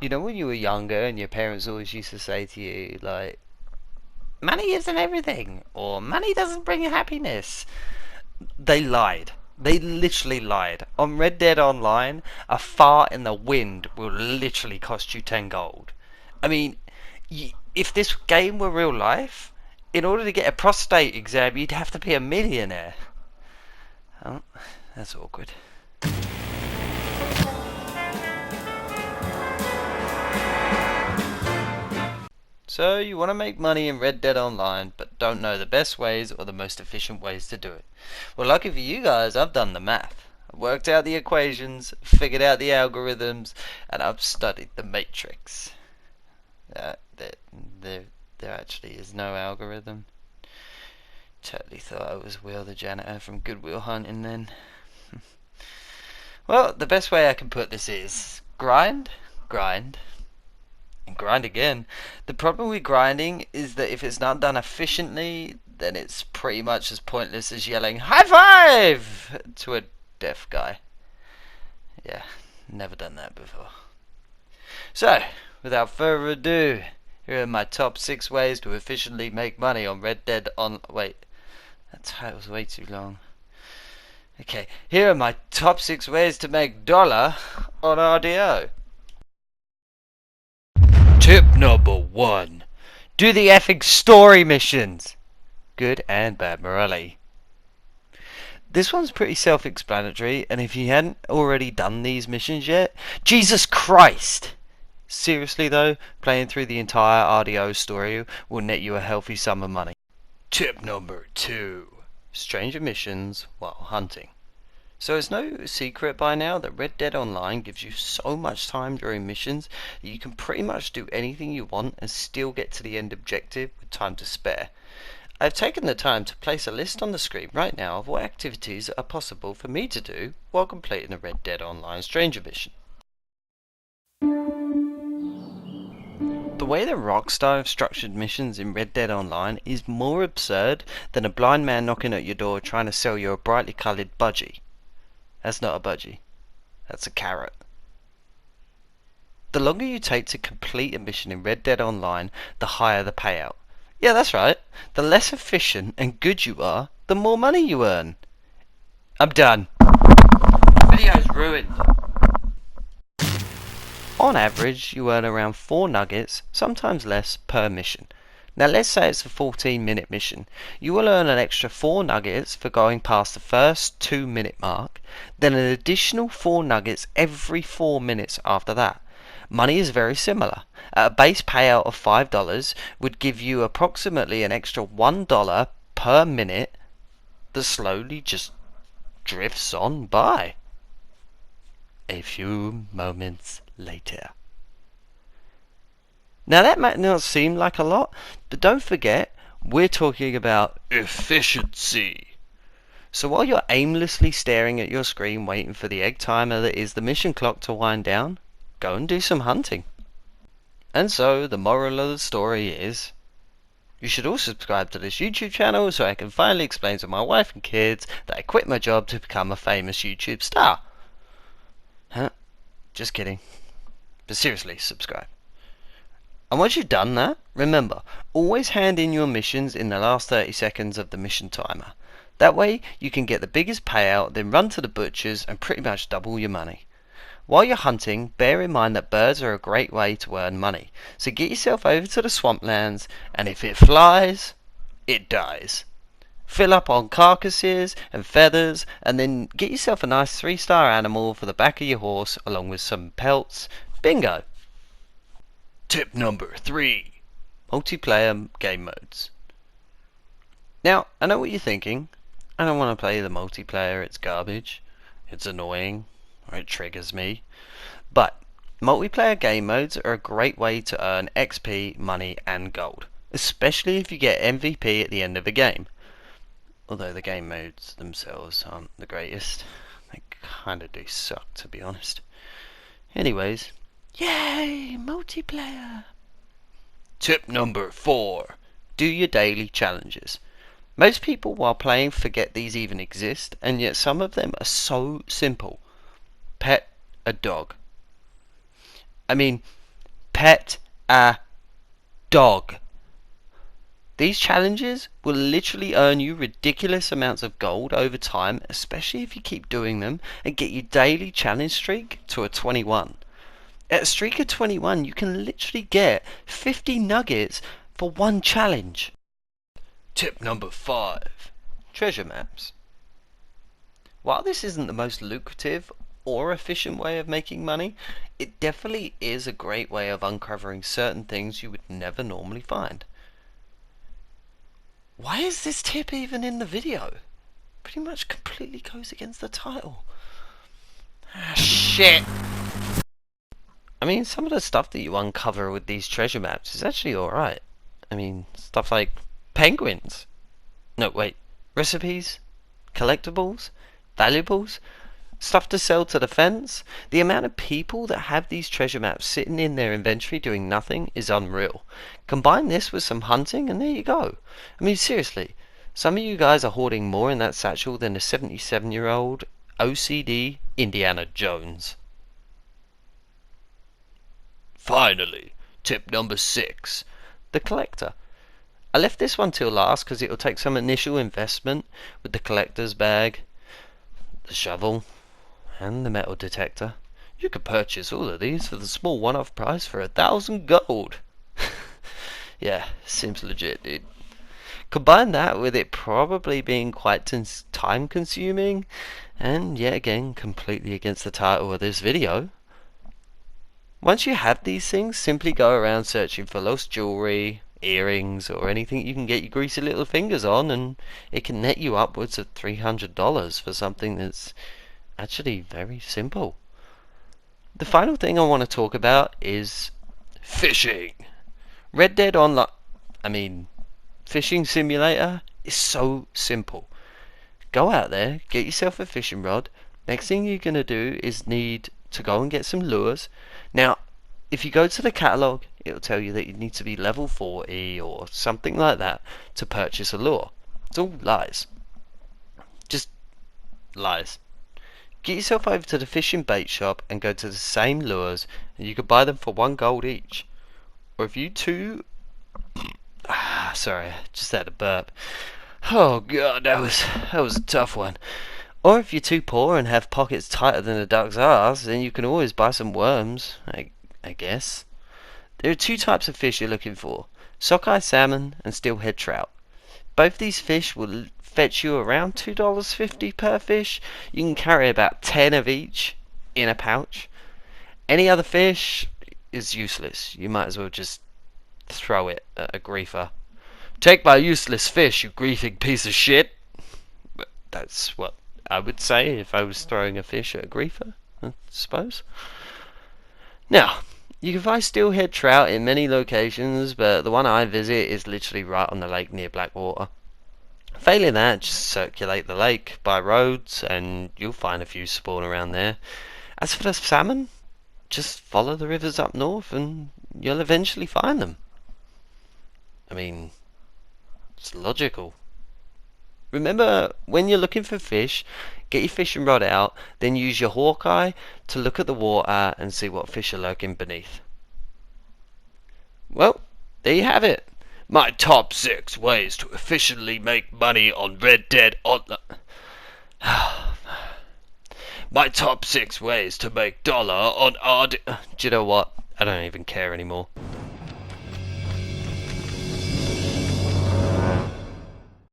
You know when you were younger and your parents always used to say to you, like, money isn't everything, or money doesn't bring you happiness. They lied. They literally lied. On Red Dead Online, a fart in the wind will literally cost you 10 gold. I mean, if this game were real life, in order to get a prostate exam, you'd have to be a millionaire. Oh, that's awkward. So you want to make money in Red Dead Online, but don't know the best ways or the most efficient ways to do it. Well, lucky for you guys, I've done the math. I've worked out the equations, figured out the algorithms, and I've studied the matrix. There actually is no algorithm. Totally thought I was Will the janitor from Good Will Hunting then. Well, the best way I can put this is grind, grind, and grind again. The problem with grinding is that if it's not done efficiently, then it's pretty much as pointless as yelling high five to a deaf guy. Yeah, never done that before. So, without further ado, here are my top 6 ways to efficiently make money on Red Dead on... Wait, that title's way too long. Okay, here are my top 6 ways to make dollar on RDO. Tip number 1. Do the effing story missions. Good and bad morality. This one's pretty self-explanatory, and if you hadn't already done these missions yet, Jesus Christ! Seriously though, playing through the entire RDO story will net you a healthy sum of money. Tip number 2. Stranger missions while hunting. So it's no secret by now that Red Dead Online gives you so much time during missions that you can pretty much do anything you want and still get to the end objective with time to spare. I've taken the time to place a list on the screen right now of what activities are possible for me to do while completing a Red Dead Online Stranger mission. The way that Rockstar have structured missions in Red Dead Online is more absurd than a blind man knocking at your door trying to sell you a brightly coloured budgie. That's not a budgie. That's a carrot. The longer you take to complete a mission in Red Dead Online, the higher the payout. Yeah, that's right. The less efficient and good you are, the more money you earn. I'm done. The video's ruined. On average, you earn around 4 nuggets, sometimes less, per mission. Now let's say it's a 14-minute mission. You will earn an extra 4 nuggets for going past the first 2-minute mark, then an additional 4 nuggets every 4 minutes after that. Money is very similar. A base payout of $5 would give you approximately an extra $1 per minute that slowly just drifts on by. A few moments later. Now that might not seem like a lot, but don't forget, we're talking about efficiency. So while you're aimlessly staring at your screen waiting for the egg timer that is the mission clock to wind down, go and do some hunting. And so the moral of the story is, you should all subscribe to this YouTube channel so I can finally explain to my wife and kids that I quit my job to become a famous YouTube star. Huh? Just kidding. But seriously, subscribe. And once you've done that, remember, always hand in your missions in the last 30 seconds of the mission timer. That way you can get the biggest payout, then run to the butchers and pretty much double your money. While you're hunting, bear in mind that birds are a great way to earn money. So get yourself over to the swamplands, and if it flies, it dies. Fill up on carcasses and feathers, and then get yourself a nice 3-star animal for the back of your horse along with some pelts. Bingo! Tip number 3. Multiplayer game modes. Now, I know what you're thinking. I don't want to play the multiplayer, it's garbage, it's annoying, or it triggers me. But multiplayer game modes are a great way to earn XP, money, and gold, especially if you get MVP at the end of a game. Although the game modes themselves aren't the greatest. They kinda do suck, to be honest. Anyways, yay! Multiplayer! Tip number 4. Do your daily challenges. Most people while playing forget these even exist, and yet some of them are so simple. Pet a dog. I mean, pet a dog. These challenges will literally earn you ridiculous amounts of gold over time, especially if you keep doing them, and get your daily challenge streak to a 21. At a streak of 21, you can literally get 50 nuggets for one challenge. Tip number 5. Treasure maps. While this isn't the most lucrative or efficient way of making money, it definitely is a great way of uncovering certain things you would never normally find. Why is this tip even in the video? Pretty much completely goes against the title. Ah, shit! I mean, some of the stuff that you uncover with these treasure maps is actually alright. I mean, stuff like penguins. No, wait. Recipes? Collectibles? Valuables? Stuff to sell to the fence? The amount of people that have these treasure maps sitting in their inventory doing nothing is unreal. Combine this with some hunting and there you go. I mean, seriously. Some of you guys are hoarding more in that satchel than a 77-year-old OCD Indiana Jones. Finally, tip number 6. The collector. I left this one till last because it will take some initial investment with the collector's bag, the shovel, and the metal detector. You could purchase all of these for the small one-off price for 1,000 gold. Yeah, seems legit, dude. Combine that with it probably being quite time consuming, and yet again completely against the title of this video. Once you have these things, simply go around searching for lost jewelry, earrings, or anything you can get your greasy little fingers on, and it can net you upwards of $300 for something that's actually very simple. The final thing I want to talk about is fishing. Red Dead Online, Fishing Simulator is so simple. Go out there, get yourself a fishing rod. Next thing you're going to do is need to go and get some lures. Now, if you go to the catalogue, it'll tell you that you need to be level 40 or something like that to purchase a lure. It's all lies. Just lies. Get yourself over to the fishing bait shop and go to the same lures, and you can buy them for 1 gold each. Or if you two... sorry, I just had a burp. Oh god, that was a tough one. Or if you're too poor and have pockets tighter than a duck's arse, then you can always buy some worms, I guess. There are 2 types of fish you're looking for: sockeye salmon and steelhead trout. Both these fish will fetch you around $2.50 per fish. You can carry about 10 of each in a pouch. Any other fish is useless. You might as well just throw it at a griefer. Take my useless fish, you griefing piece of shit. But that's what I would say if I was throwing a fish at a griefer, I suppose. Now, you can find steelhead trout in many locations, but the one I visit is literally right on the lake near Blackwater. Failing that, just circulate the lake by roads and you'll find a few spawn around there. As for the salmon, just follow the rivers up north and you'll eventually find them. I mean, it's logical. Remember, when you're looking for fish, get your fishing rod out, then use your hawk eye to look at the water and see what fish are lurking beneath. Well, there you have it. My top 6 ways to efficiently make money on Red Dead Online. My top 6 ways to make dollar on RD... Do you know what? I don't even care anymore.